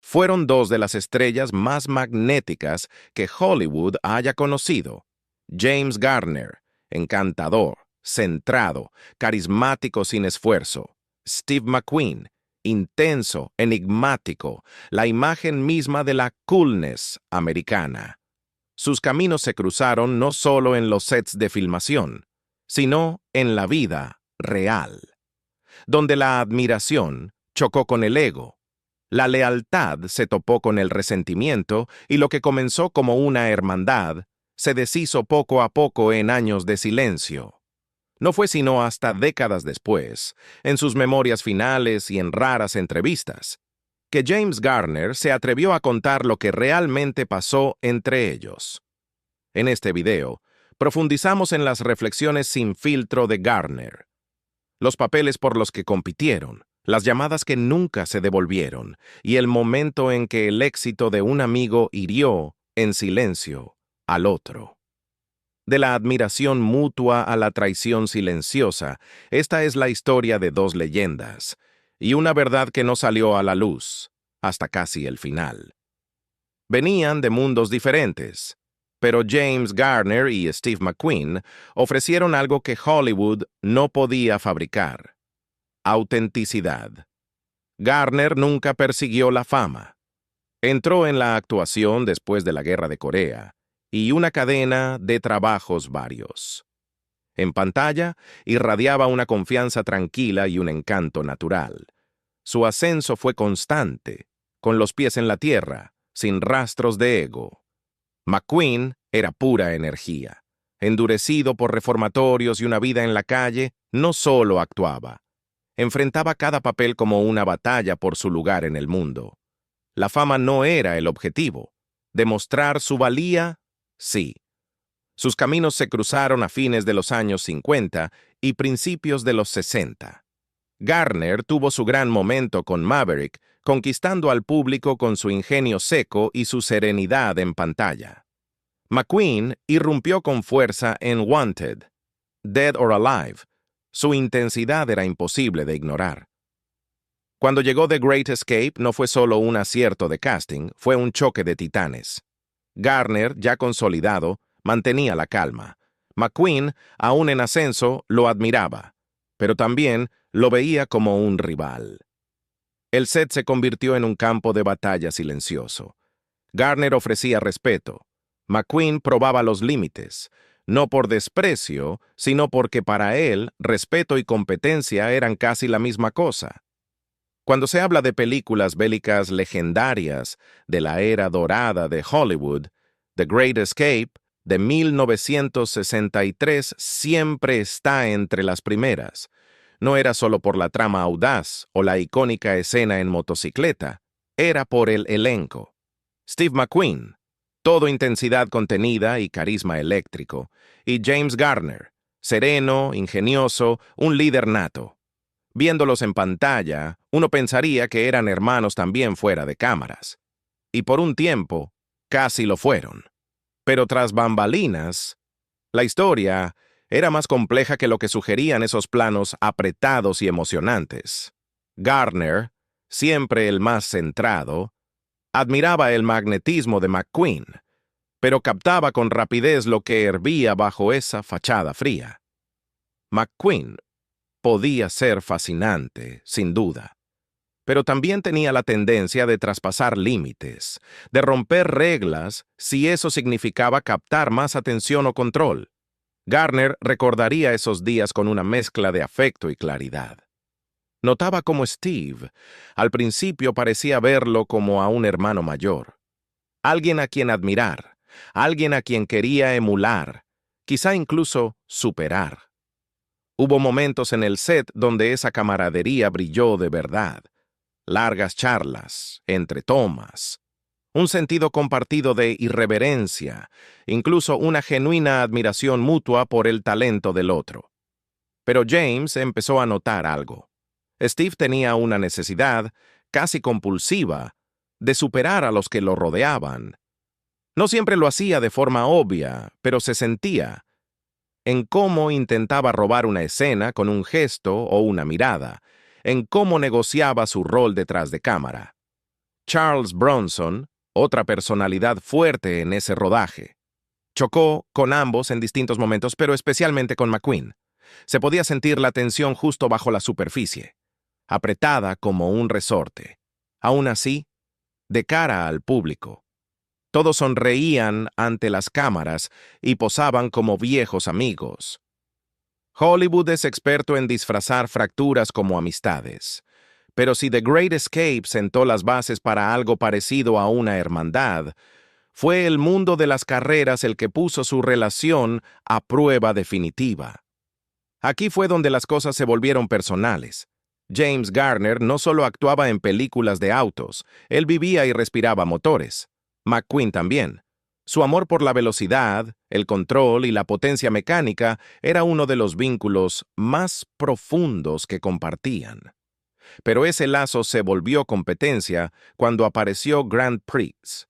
fueron dos de las estrellas más magnéticas que Hollywood haya conocido. James Garner, encantador, centrado, carismático sin esfuerzo. Steve McQueen, intenso, enigmático, la imagen misma de la coolness americana. Sus caminos se cruzaron no solo en los sets de filmación, sino en la vida real, donde la admiración chocó con el ego, la lealtad se topó con el resentimiento y lo que comenzó como una hermandad se deshizo poco a poco en años de silencio. No fue sino hasta décadas después, en sus memorias finales y en raras entrevistas, que James Garner se atrevió a contar lo que realmente pasó entre ellos. En este video, profundizamos en las reflexiones sin filtro de Garner, los papeles por los que compitieron, las llamadas que nunca se devolvieron y el momento en que el éxito de un amigo hirió, en silencio, al otro. De la admiración mutua a la traición silenciosa, esta es la historia de dos leyendas, y una verdad que no salió a la luz, hasta casi el final. Venían de mundos diferentes, pero James Garner y Steve McQueen ofrecieron algo que Hollywood no podía fabricar: autenticidad. Garner nunca persiguió la fama. Entró en la actuación después de la Guerra de Corea, y una cadena de trabajos varios. En pantalla, irradiaba una confianza tranquila y un encanto natural. Su ascenso fue constante, con los pies en la tierra, sin rastros de ego. McQueen era pura energía. Endurecido por reformatorios y una vida en la calle, no solo actuaba. Enfrentaba cada papel como una batalla por su lugar en el mundo. La fama no era el objetivo. Demostrar su valía, sí. Sus caminos se cruzaron a fines de los años 50 y principios de los 60. Garner tuvo su gran momento con Maverick, conquistando al público con su ingenio seco y su serenidad en pantalla. McQueen irrumpió con fuerza en Wanted, Dead or Alive. Su intensidad era imposible de ignorar. Cuando llegó The Great Escape no fue solo un acierto de casting, fue un choque de titanes. Garner, ya consolidado, mantenía la calma. McQueen, aún en ascenso, lo admiraba, pero también lo veía como un rival. El set se convirtió en un campo de batalla silencioso. Garner ofrecía respeto. McQueen probaba los límites, no por desprecio, sino porque para él respeto y competencia eran casi la misma cosa. Cuando se habla de películas bélicas legendarias de la era dorada de Hollywood, The Great Escape, de 1963, siempre está entre las primeras. No era solo por la trama audaz o la icónica escena en motocicleta, era por el elenco. Steve McQueen, todo intensidad contenida y carisma eléctrico, y James Garner, sereno, ingenioso, un líder nato. Viéndolos en pantalla, uno pensaría que eran hermanos también fuera de cámaras. Y por un tiempo, casi lo fueron. Pero tras bambalinas, la historia era más compleja que lo que sugerían esos planos apretados y emocionantes. Garner, siempre el más centrado, admiraba el magnetismo de McQueen, pero captaba con rapidez lo que hervía bajo esa fachada fría. McQueen podía ser fascinante, sin duda, pero también tenía la tendencia de traspasar límites, de romper reglas si eso significaba captar más atención o control. Garner recordaría esos días con una mezcla de afecto y claridad. Notaba cómo Steve, al principio, parecía verlo como a un hermano mayor, alguien a quien admirar, alguien a quien quería emular, quizá incluso superar. Hubo momentos en el set donde esa camaradería brilló de verdad. Largas charlas, entre tomas, un sentido compartido de irreverencia, incluso una genuina admiración mutua por el talento del otro. Pero James empezó a notar algo. Steve tenía una necesidad, casi compulsiva, de superar a los que lo rodeaban. No siempre lo hacía de forma obvia, pero se sentía en cómo intentaba robar una escena con un gesto o una mirada, en cómo negociaba su rol detrás de cámara. Charles Bronson, otra personalidad fuerte en ese rodaje. Chocó con ambos en distintos momentos, pero especialmente con McQueen. Se podía sentir la tensión justo bajo la superficie, apretada como un resorte. Aún así, de cara al público, todos sonreían ante las cámaras y posaban como viejos amigos. Hollywood es experto en disfrazar fracturas como amistades. Pero si The Great Escape sentó las bases para algo parecido a una hermandad, fue el mundo de las carreras el que puso su relación a prueba definitiva. Aquí fue donde las cosas se volvieron personales. James Garner no solo actuaba en películas de autos, él vivía y respiraba motores. McQueen también. Su amor por la velocidad, el control y la potencia mecánica era uno de los vínculos más profundos que compartían. Pero ese lazo se volvió competencia cuando apareció Grand Prix.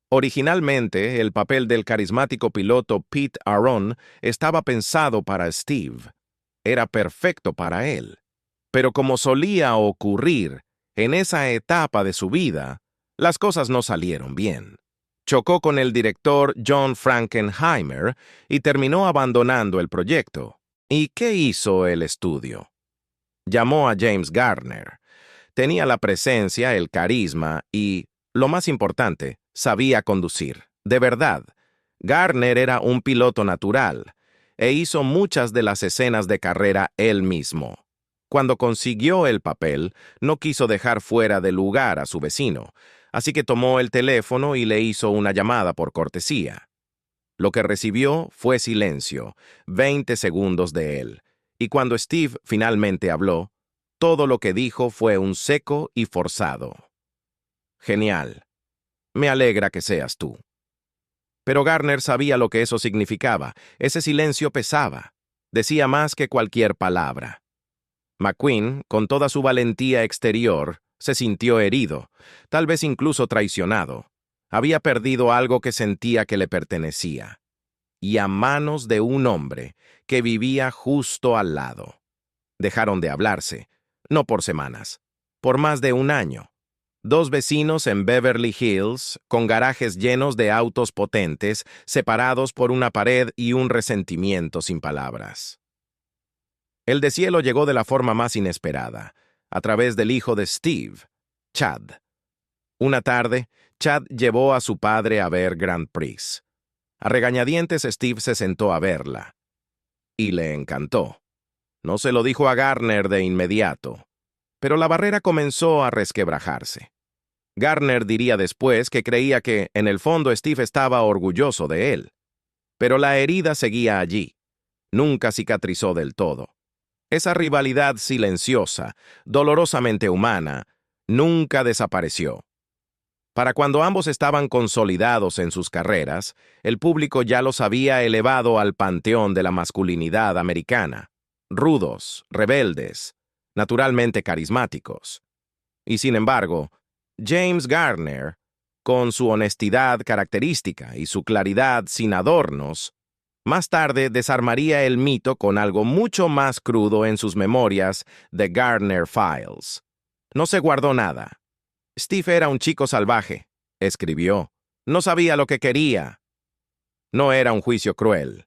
Originalmente, el papel del carismático piloto Pete Aron estaba pensado para Steve. Era perfecto para él. Pero como solía ocurrir en esa etapa de su vida, las cosas no salieron bien. Chocó con el director John Frankenheimer y terminó abandonando el proyecto. ¿Y qué hizo el estudio? Llamó a James Garner. Tenía la presencia, el carisma y, lo más importante, sabía conducir. De verdad, Garner era un piloto natural e hizo muchas de las escenas de carrera él mismo. Cuando consiguió el papel, no quiso dejar fuera de lugar a su vecino, así que tomó el teléfono y le hizo una llamada por cortesía. Lo que recibió fue silencio, 20 segundos de él, y cuando Steve finalmente habló, todo lo que dijo fue un seco y forzado. Genial. Me alegra que seas tú. Pero Garner sabía lo que eso significaba. Ese silencio pesaba. Decía más que cualquier palabra. McQueen, con toda su valentía exterior, se sintió herido, tal vez incluso traicionado. Había perdido algo que sentía que le pertenecía. Y a manos de un hombre que vivía justo al lado. Dejaron de hablarse, no por semanas, por más de un año. Dos vecinos en Beverly Hills, con garajes llenos de autos potentes, separados por una pared y un resentimiento sin palabras. El deshielo llegó de la forma más inesperada, a través del hijo de Steve, Chad. Una tarde, Chad llevó a su padre a ver Grand Prix. A regañadientes, Steve se sentó a verla. Y le encantó. No se lo dijo a Garner de inmediato, pero la barrera comenzó a resquebrajarse. Garner diría después que creía que, en el fondo, Steve estaba orgulloso de él. Pero la herida seguía allí. Nunca cicatrizó del todo. Esa rivalidad silenciosa, dolorosamente humana, nunca desapareció. Para cuando ambos estaban consolidados en sus carreras, el público ya los había elevado al panteón de la masculinidad americana. Rudos, rebeldes, naturalmente carismáticos. Y sin embargo, James Garner, con su honestidad característica y su claridad sin adornos, más tarde desarmaría el mito con algo mucho más crudo en sus memorias The Garner Files. No se guardó nada. Steve era un chico salvaje, escribió. No sabía lo que quería. No era un juicio cruel.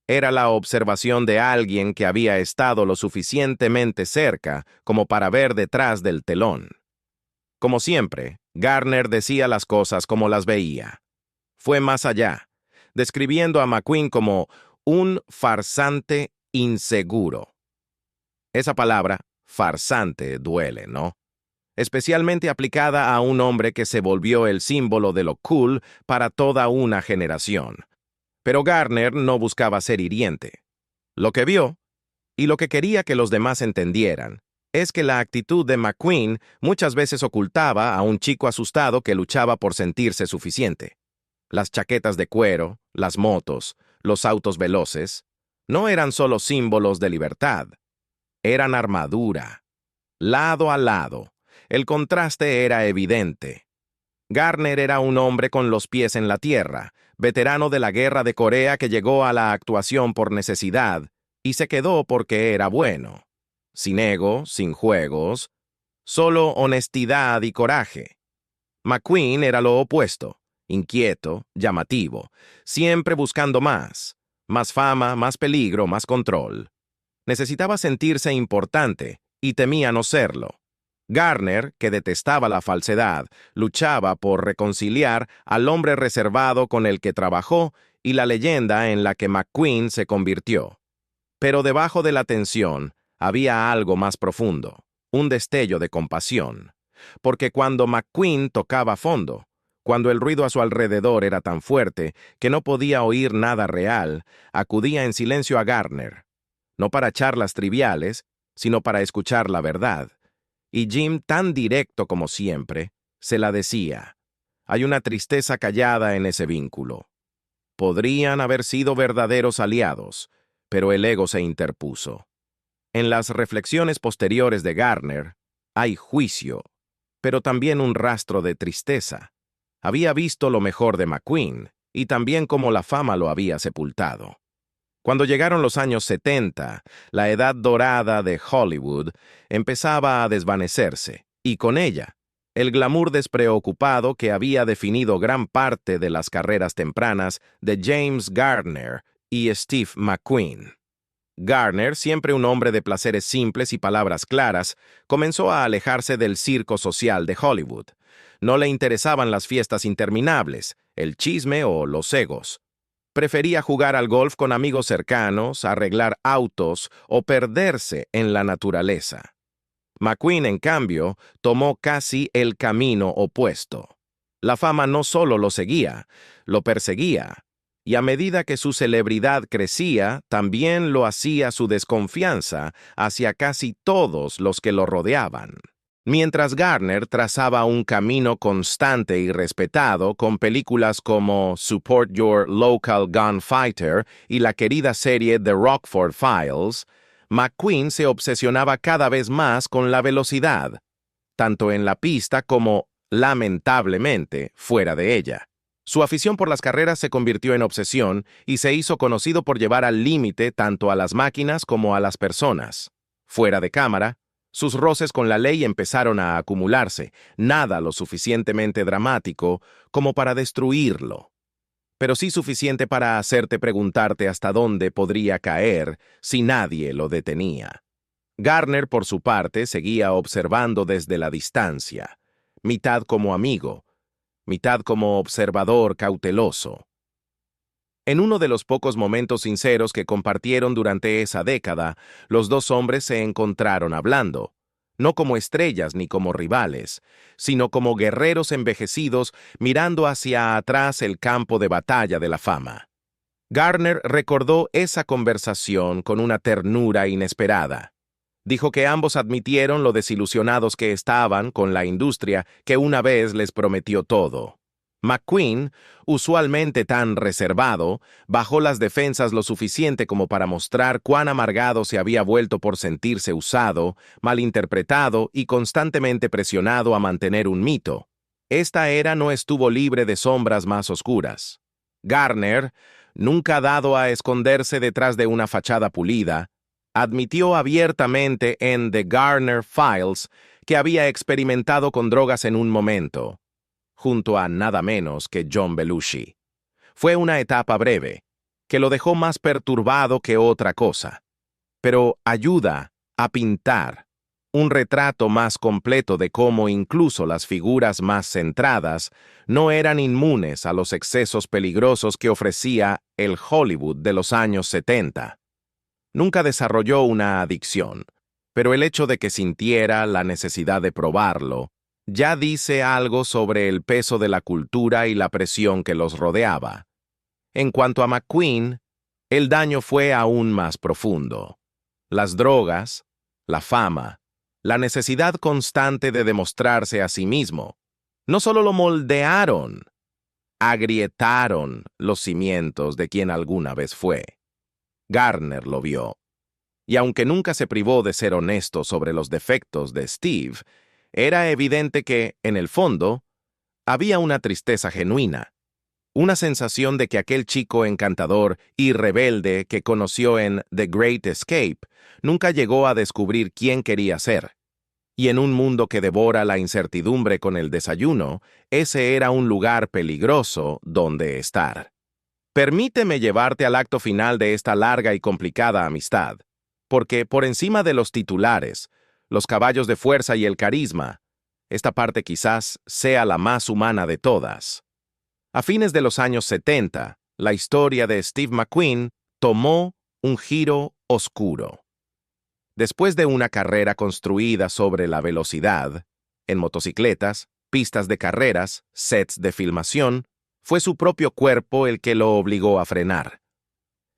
Era la observación de alguien que había estado lo suficientemente cerca como para ver detrás del telón. Como siempre, Garner decía las cosas como las veía. Fue más allá, describiendo a McQueen como un farsante inseguro. Esa palabra, farsante, duele, ¿no? Especialmente aplicada a un hombre que se volvió el símbolo de lo cool para toda una generación. Pero Garner no buscaba ser hiriente. Lo que vio, y lo que quería que los demás entendieran, es que la actitud de McQueen muchas veces ocultaba a un chico asustado que luchaba por sentirse suficiente. Las chaquetas de cuero, las motos, los autos veloces, no eran solo símbolos de libertad. Eran armadura. Lado a lado. El contraste era evidente. Garner era un hombre con los pies en la tierra, veterano de la guerra de Corea que llegó a la actuación por necesidad y se quedó porque era bueno. Sin ego, sin juegos, solo honestidad y coraje. McQueen era lo opuesto, inquieto, llamativo, siempre buscando más fama, más peligro, más control. Necesitaba sentirse importante y temía no serlo. Garner, que detestaba la falsedad, luchaba por reconciliar al hombre reservado con el que trabajó y la leyenda en la que McQueen se convirtió. Pero debajo de la tensión había algo más profundo, un destello de compasión. Porque cuando McQueen tocaba fondo, cuando el ruido a su alrededor era tan fuerte que no podía oír nada real, acudía en silencio a Garner, no para charlas triviales, sino para escuchar la verdad. Y Jim, tan directo como siempre, se la decía. Hay una tristeza callada en ese vínculo. Podrían haber sido verdaderos aliados, pero el ego se interpuso. En las reflexiones posteriores de Garner hay juicio, pero también un rastro de tristeza. Había visto lo mejor de McQueen y también cómo la fama lo había sepultado. Cuando llegaron los años 70, la edad dorada de Hollywood empezaba a desvanecerse, y con ella, el glamour despreocupado que había definido gran parte de las carreras tempranas de James Garner y Steve McQueen. Garner, siempre un hombre de placeres simples y palabras claras, comenzó a alejarse del circo social de Hollywood. No le interesaban las fiestas interminables, el chisme o los egos. Prefería jugar al golf con amigos cercanos, arreglar autos o perderse en la naturaleza. McQueen, en cambio, tomó casi el camino opuesto. La fama no solo lo seguía, lo perseguía. Y a medida que su celebridad crecía, también lo hacía su desconfianza hacia casi todos los que lo rodeaban. Mientras Garner trazaba un camino constante y respetado con películas como Support Your Local Gunfighter y la querida serie The Rockford Files, McQueen se obsesionaba cada vez más con la velocidad, tanto en la pista como, lamentablemente, fuera de ella. Su afición por las carreras se convirtió en obsesión y se hizo conocido por llevar al límite tanto a las máquinas como a las personas. Fuera de cámara, sus roces con la ley empezaron a acumularse, nada lo suficientemente dramático como para destruirlo, pero sí suficiente para hacerte preguntarte hasta dónde podría caer si nadie lo detenía. Garner, por su parte, seguía observando desde la distancia, mitad como amigo, mitad como observador cauteloso. En uno de los pocos momentos sinceros que compartieron durante esa década, los dos hombres se encontraron hablando, no como estrellas ni como rivales, sino como guerreros envejecidos mirando hacia atrás el campo de batalla de la fama. Garner recordó esa conversación con una ternura inesperada. Dijo que ambos admitieron lo desilusionados que estaban con la industria que una vez les prometió todo. McQueen, usualmente tan reservado, bajó las defensas lo suficiente como para mostrar cuán amargado se había vuelto por sentirse usado, malinterpretado y constantemente presionado a mantener un mito. Esta era no estuvo libre de sombras más oscuras. Garner, nunca dado a esconderse detrás de una fachada pulida, admitió abiertamente en The Garner Files que había experimentado con drogas en un momento, junto a nada menos que John Belushi. Fue una etapa breve, que lo dejó más perturbado que otra cosa, pero ayuda a pintar un retrato más completo de cómo incluso las figuras más centradas no eran inmunes a los excesos peligrosos que ofrecía el Hollywood de los años 70. Nunca desarrolló una adicción, pero el hecho de que sintiera la necesidad de probarlo ya dice algo sobre el peso de la cultura y la presión que los rodeaba. En cuanto a McQueen, el daño fue aún más profundo. Las drogas, la fama, la necesidad constante de demostrarse a sí mismo, no solo lo moldearon, agrietaron los cimientos de quien alguna vez fue. Garner lo vio. Y aunque nunca se privó de ser honesto sobre los defectos de Steve, era evidente que, en el fondo, había una tristeza genuina, una sensación de que aquel chico encantador y rebelde que conoció en The Great Escape nunca llegó a descubrir quién quería ser. Y en un mundo que devora la incertidumbre con el desayuno, ese era un lugar peligroso donde estar. Permíteme llevarte al acto final de esta larga y complicada amistad, porque por encima de los titulares, los caballos de fuerza y el carisma, esta parte quizás sea la más humana de todas. A fines de los años 70, la historia de Steve McQueen tomó un giro oscuro. Después de una carrera construida sobre la velocidad, en motocicletas, pistas de carreras, sets de filmación, fue su propio cuerpo el que lo obligó a frenar.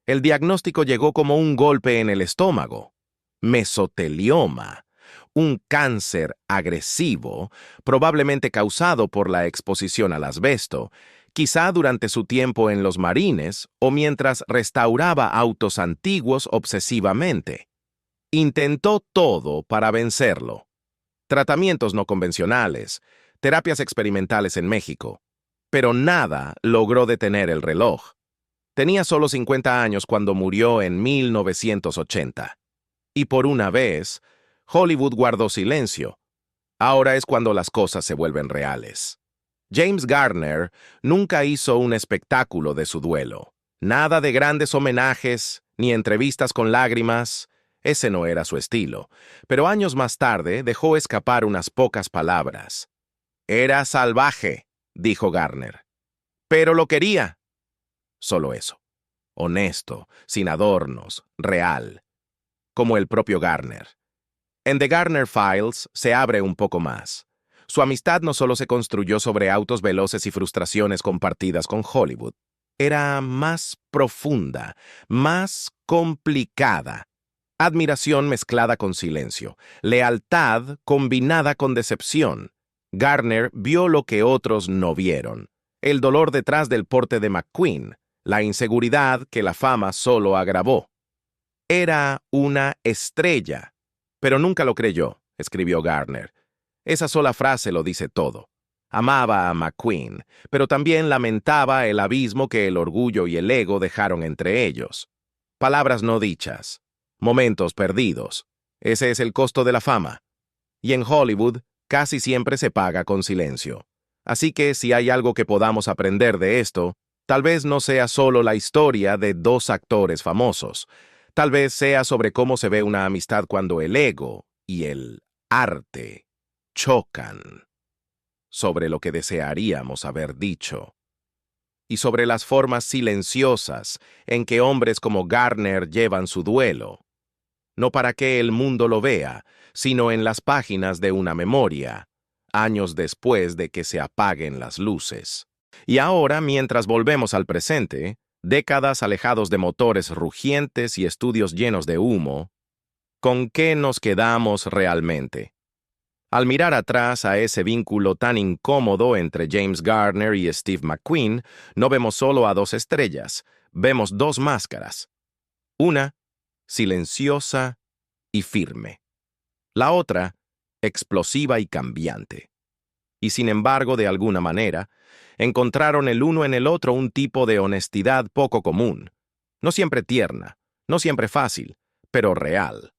El diagnóstico llegó como un golpe en el estómago. Mesotelioma, un cáncer agresivo, probablemente causado por la exposición al asbesto, quizá durante su tiempo en los Marines o mientras restauraba autos antiguos obsesivamente. Intentó todo para vencerlo. Tratamientos no convencionales, terapias experimentales en México, pero nada logró detener el reloj. Tenía solo 50 años cuando murió en 1980. Y por una vez, Hollywood guardó silencio. Ahora es cuando las cosas se vuelven reales. James Garner nunca hizo un espectáculo de su duelo. Nada de grandes homenajes, ni entrevistas con lágrimas. Ese no era su estilo. Pero años más tarde dejó escapar unas pocas palabras. Era salvaje, dijo Garner. Pero lo quería. Solo eso. Honesto, sin adornos, real. Como el propio Garner. En The Garner Files se abre un poco más. Su amistad no solo se construyó sobre autos veloces y frustraciones compartidas con Hollywood. Era más profunda, más complicada. Admiración mezclada con silencio. Lealtad combinada con decepción. Garner vio lo que otros no vieron. El dolor detrás del porte de McQueen. La inseguridad que la fama solo agravó. Era una estrella. Pero nunca lo creyó, escribió Garner. Esa sola frase lo dice todo. Amaba a McQueen, pero también lamentaba el abismo que el orgullo y el ego dejaron entre ellos. Palabras no dichas. Momentos perdidos. Ese es el costo de la fama. Y en Hollywood casi siempre se paga con silencio. Así que si hay algo que podamos aprender de esto, tal vez no sea solo la historia de dos actores famosos. Tal vez sea sobre cómo se ve una amistad cuando el ego y el arte chocan. Sobre lo que desearíamos haber dicho. Y sobre las formas silenciosas en que hombres como Garner llevan su duelo. No para que el mundo lo vea, sino en las páginas de una memoria, años después de que se apaguen las luces. Y ahora, mientras volvemos al presente, décadas alejados de motores rugientes y estudios llenos de humo, ¿con qué nos quedamos realmente? Al mirar atrás a ese vínculo tan incómodo entre James Garner y Steve McQueen, no vemos solo a dos estrellas, vemos dos máscaras. Una, silenciosa y firme. La otra, explosiva y cambiante. Y sin embargo, de alguna manera, encontraron el uno en el otro un tipo de honestidad poco común. No siempre tierna, no siempre fácil, pero real.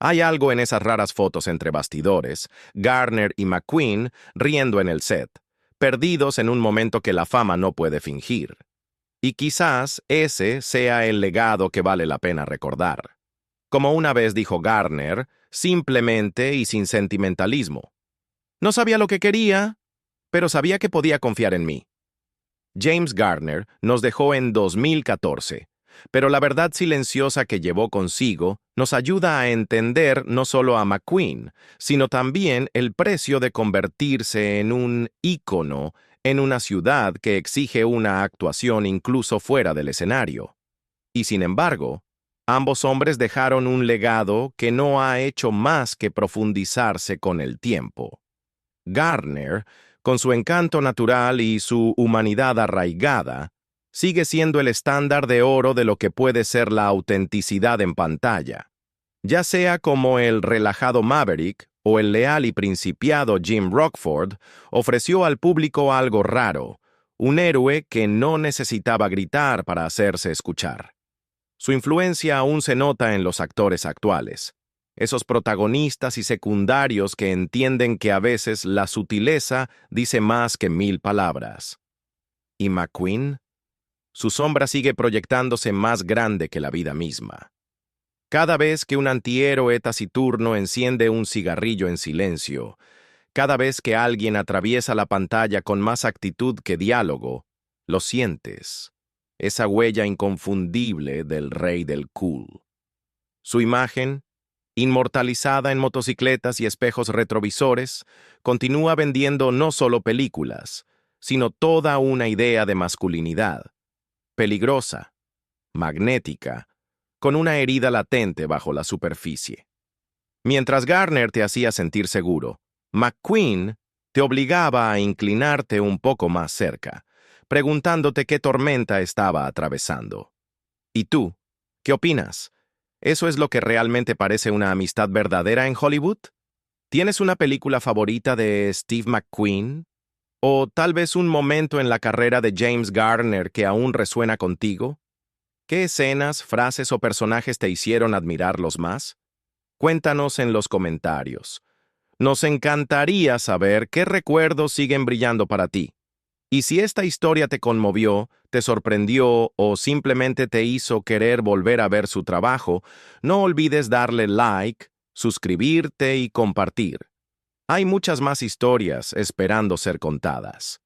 Hay algo en esas raras fotos entre bastidores, Garner y McQueen riendo en el set, perdidos en un momento que la fama no puede fingir. Y quizás ese sea el legado que vale la pena recordar. Como una vez dijo Garner, simplemente y sin sentimentalismo. No sabía lo que quería, pero sabía que podía confiar en mí. James Garner nos dejó en 2014, pero la verdad silenciosa que llevó consigo nos ayuda a entender no solo a McQueen, sino también el precio de convertirse en un ícono en una ciudad que exige una actuación incluso fuera del escenario. Y sin embargo, ambos hombres dejaron un legado que no ha hecho más que profundizarse con el tiempo. Garner, con su encanto natural y su humanidad arraigada, sigue siendo el estándar de oro de lo que puede ser la autenticidad en pantalla. Ya sea como el relajado Maverick o el leal y principiado Jim Rockford, ofreció al público algo raro, un héroe que no necesitaba gritar para hacerse escuchar. Su influencia aún se nota en los actores actuales. Esos protagonistas y secundarios que entienden que a veces la sutileza dice más que 1000 palabras. ¿Y McQueen? Su sombra sigue proyectándose más grande que la vida misma. Cada vez que un antihéroe taciturno enciende un cigarrillo en silencio, cada vez que alguien atraviesa la pantalla con más actitud que diálogo, lo sientes, esa huella inconfundible del rey del cool. Su imagen, inmortalizada en motocicletas y espejos retrovisores, continúa vendiendo no solo películas, sino toda una idea de masculinidad, peligrosa, magnética, con una herida latente bajo la superficie. Mientras Garner te hacía sentir seguro, McQueen te obligaba a inclinarte un poco más cerca, preguntándote qué tormenta estaba atravesando. ¿Y tú? ¿Qué opinas? ¿Eso es lo que realmente parece una amistad verdadera en Hollywood? ¿Tienes una película favorita de Steve McQueen? ¿O tal vez un momento en la carrera de James Garner que aún resuena contigo? ¿Qué escenas, frases o personajes te hicieron admirarlos más? Cuéntanos en los comentarios. Nos encantaría saber qué recuerdos siguen brillando para ti. Y si esta historia te conmovió, te sorprendió o simplemente te hizo querer volver a ver su trabajo, no olvides darle like, suscribirte y compartir. Hay muchas más historias esperando ser contadas.